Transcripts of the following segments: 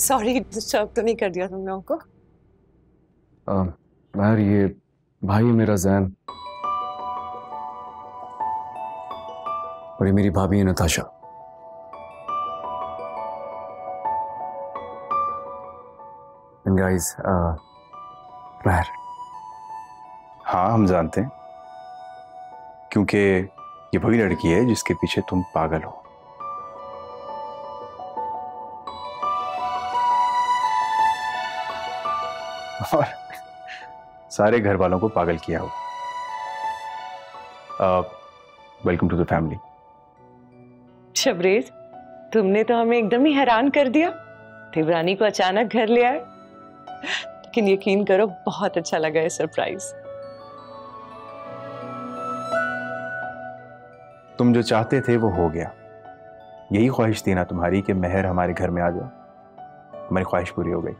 Sorry, disturb तो नहीं कर दिया तुम लोगों को? यार ये भाई है मेरा जैन, और ये मेरी भाभी है नताशा। एंड गाइस, महर। हाँ, हम जानते हैं, क्योंकि ये वही लड़की है जिसके पीछे तुम पागल हो। और सारे घर वालों को पागल किया हो। Welcome to the family. Shabrez, तुमने तो हमें एकदम ही हैरान कर दिया। देवरानी को अचानक घर ले आए, लेकिन यकीन करो बहुत अच्छा लगा ये सरप्राइज। तुम जो चाहते थे वो हो गया। यही ख्वाहिश थी ना तुम्हारी कि महर हमारे घर में आ जाओ। हमारी ख्वाहिश पूरी हो गई।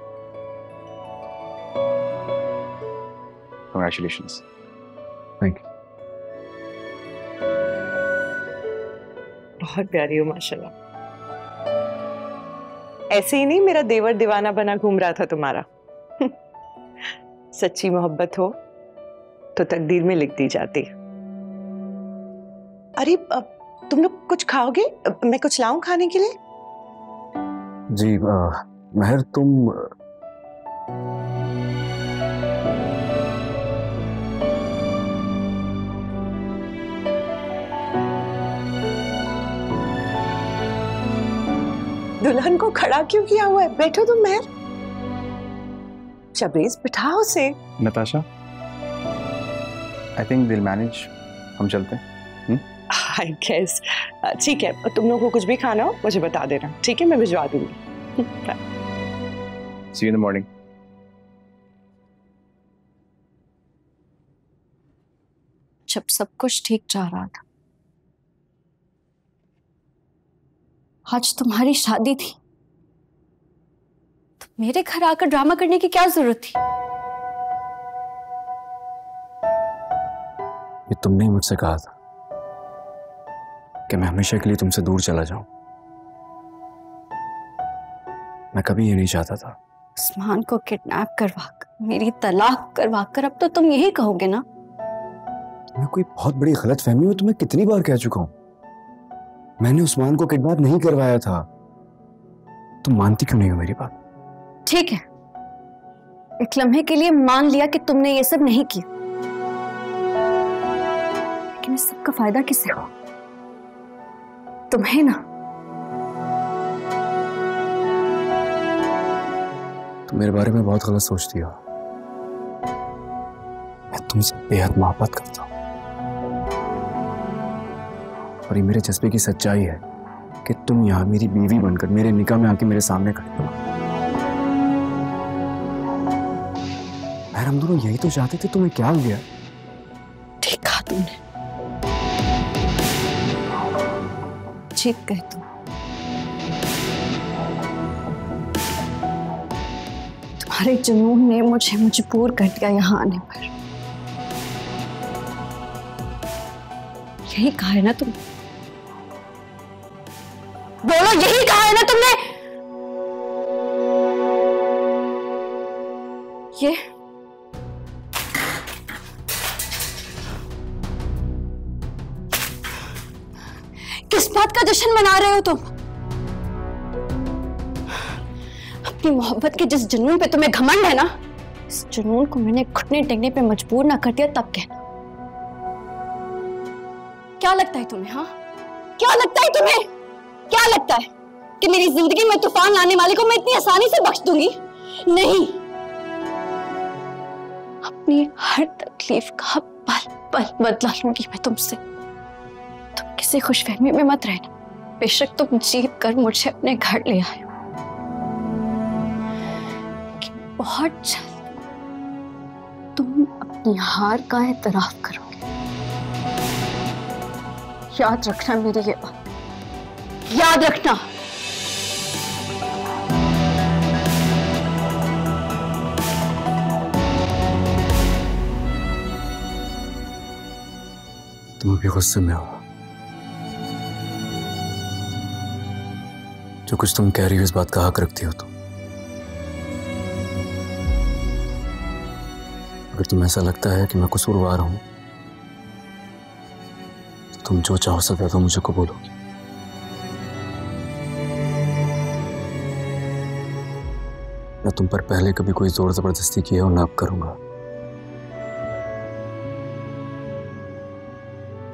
Congratulations. Thank you. बहुत प्यारी हो माशाल्लाह। ऐसे ही नहीं मेरा देवर दीवाना बना घूम रहा था तुम्हारा। सच्ची मोहब्बत हो तो तकदीर में लिख दी जाती। अरे तुम लोग कुछ खाओगे? मैं कुछ लाऊं खाने के लिए? जी महर, तुम दुल्हन को खड़ा क्यों किया हुआ है? बैठो तुम महर। शबरीज, बिठाओ उसे। नताशा, आई थिंक दिल मैनेज। हम चलते हैं। आई गेस ठीक है। तुम लोगों को कुछ भी खाना हो मुझे बता देना, ठीक है? मैं भिजवा दूंगी। See you in the morning. जब सब कुछ ठीक जा रहा था, आज तुम्हारी शादी थी, तो मेरे घर आकर ड्रामा करने की क्या जरूरत थी? ये तुमने ही मुझसे कहा था कि मैं हमेशा के लिए तुमसे दूर चला जाऊं। मैं कभी ये नहीं चाहता था। उस्मान को किडनैप करवाकर, मेरी तलाक करवाकर, अब तो तुम यही कहोगे ना? तुम्हें कोई बहुत बड़ी गलतफहमी हो। तुम्हें कितनी बार कह चुका हूं, मैंने उस्मान को किडनैप नहीं करवाया था। तुम मानती क्यों नहीं हो मेरी बात? ठीक है, एक लम्हे के लिए मान लिया कि तुमने ये सब नहीं किया, लेकिन इस सब का फायदा किसे हो? तुम्हें ना। तुम मेरे बारे में बहुत गलत सोचती हो। मैं तुमसे बेहद मोहब्बत करता हूं, और ये मेरे जज्बे की सच्चाई है कि तुम यहाँ मेरी बीवी बनकर मेरे निकाह में आके मेरे सामने खड़ी हो। यार, हम दोनों यही तो चाहते थे। तुम्हें क्या हो गया? ठीक कहा तुमने, जीत गए तुम। तुम्हारे जुनून ने मुझे मजबूर कर दिया यहाँ आने पर। यही कहा है ना तुम? बोलो, यही कहा है ना तुमने? ये किस बात का जश्न मना रहे हो तुम? अपनी मोहब्बत के जिस जुनून पे तुम्हें घमंड है ना, इस जुनून को मैंने घुटने टेकने पे मजबूर ना कर दिया तब कहना। क्या लगता है तुम्हें? हाँ, क्या लगता है तुम्हें? क्या लगता है कि मेरी जिंदगी में तूफान लाने वाले को मैं इतनी आसानी से बख्श दूंगी? नहीं, अपनी हर तकलीफ का पल पल बदला लूंगी मैं तुमसे। तुम किसी खुशफहमी में मत रहना। बेशक तुम जीत कर मुझे अपने घर ले आए हो, लेकिन बहुत जल्द तुम अपनी हार का एतराफ करोगे। याद रखना मेरी ये बात, याद रखना। तुम भी गुस्से में हो। जो कुछ तुम कह रही हो इस बात का हक रखती हो तुम। अगर तुम्हें ऐसा लगता है कि मैं कसूरवार हूं तो तुम जो चाहो सकता तो मुझे को बोलो। मैं तुम पर पहले कभी कोई जोर जबरदस्ती की है और ना अब करूंगा।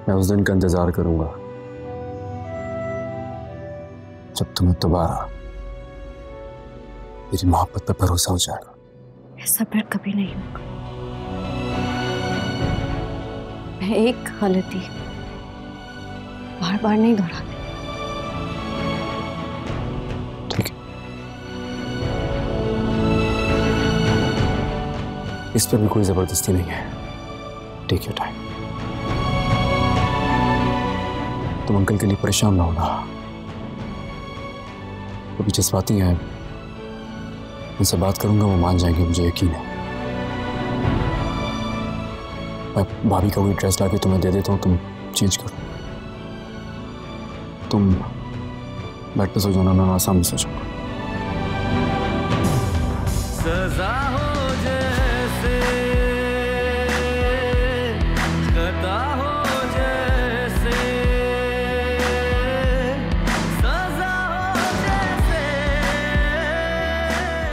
मैं उस दिन का इंतजार करूंगा जब तुम्हें दोबारा मेरी मोहब्बत पर भरोसा हो जाएगा। ऐसा फिर कभी नहीं होगा। मैं एक गलती बार बार नहीं दोहराती। ठीक है, इस पर भी कोई जबरदस्ती नहीं है। Take your time. तुम अंकल के लिए परेशान ना होना। कभी जज्बाती हैं, उनसे बात करूंगा, वो मान जाएंगे, मुझे यकीन है। मैं भाभी का कोई ड्रेस लाके तुम्हें दे देता हूँ, तुम चेंज करो। तुम बेड पे सो जाना, मैं सामने सो जाऊंगा।